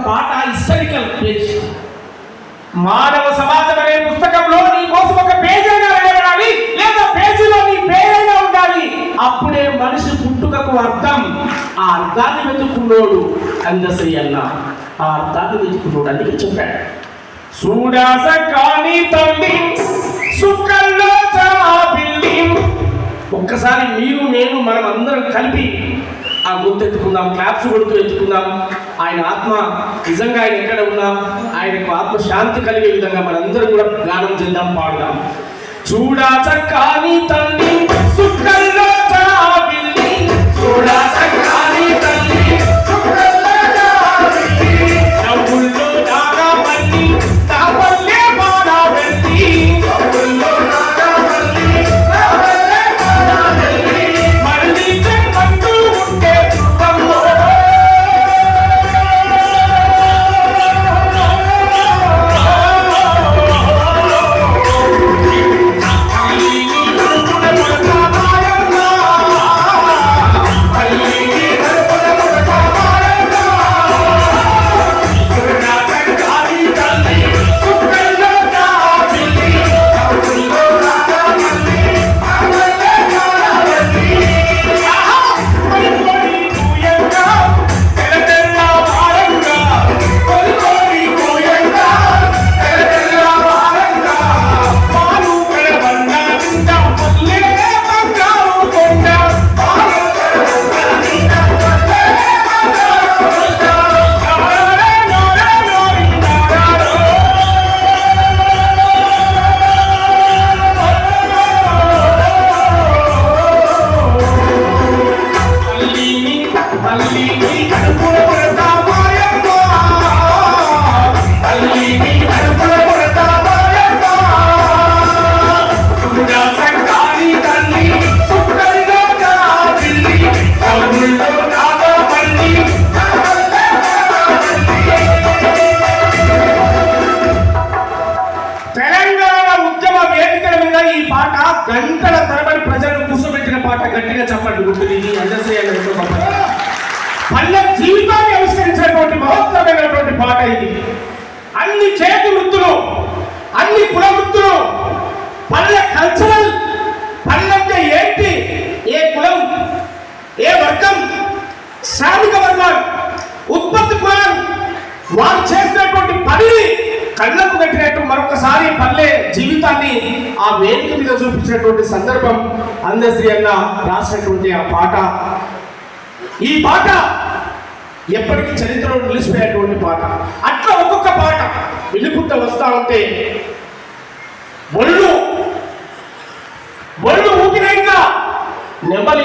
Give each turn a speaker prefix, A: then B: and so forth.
A: పాట historical page. మానవ సమాజం అనే పుస్తకంలో నీ కోసం ఒక పేజీ అయినా రాయబడాలి, లేదా పేజీలో నీ పేరైనా ఉండాలి. అప్పుడే మనిషి పుట్టుకకు అర్థం. ఆ అర్థాన్ని వెతుక్కున్నాడు అందశ్రీ అన్న. ఆ అర్థాన్ని వెతుక్కున్నాడు. అందుకే చెప్పాడు, చూడాస కాని తల్లి సుక్కల్లో జాబిల్లి. ఒక్కసారి మీరు నేను మనం అందరం కలిపి ఆ గుర్తు ఎత్తుకుందాం, క్లాప్స్ కొడుతూ ఎత్తుకుందాం. ఆయన ఆత్మ నిజంగా ఆయన ఎక్కడ ఉన్నా ఆయనకు ఆత్మ శాంతి కలిగే విధంగా మనందరం కూడా గానం చేద్దాం, పాడుదాం. చూడా చక్కాని తల్లి సుక్కల్లో జాబిల్లి, చూడా చక్కాని తల్లి సుక్కల్లో జాబిల్లి, నవ్వుల్లో నాగా మల్లి నా పల్లె బాగా వెళ్ళి, నవ్వుల్లో నాగా మల్లి నా పల్లె బాగా వెళ్ళి, మళ్ళీ చెంపంటూ ఉంటే చుట్టంలో గంటల తరబడి ప్రజలను కూర్చోబెట్టిన పాట. గట్టిగా చెప్పండి గుర్తుని అందశ్రీ పల్లె జీవితాన్ని ఆవిష్కరించినటువంటి మహోత్తరమైనటువంటి పాట ఇది. అన్ని చేతి వృత్తులు, అన్ని కుల వృత్తులు, పల్లె కల్చరల్, పల్లె అంటే ఏంటి, ఏ కులం, ఏ వర్గం, శ్రామిక వర్గం, ఉత్పత్తి కులం, వారు చేసినటువంటి పనిని కళ్ళకు కట్టినట్టు మరొకసారి పల్లె జీవితాన్ని ఆ వేదిక మీద చూపించినటువంటి సందర్భం అందశ్రీ అన్న రాసినటువంటి ఆ పాట. ఈ పాట ఎప్పటికీ చరిత్రలో నిలిచిపోయేటువంటి పాట. అట్లా ఒక్కొక్క పాట వినుకుంటూ వస్తా ఉంటే ఒళ్ళు ఊపినాక నెమ్మలి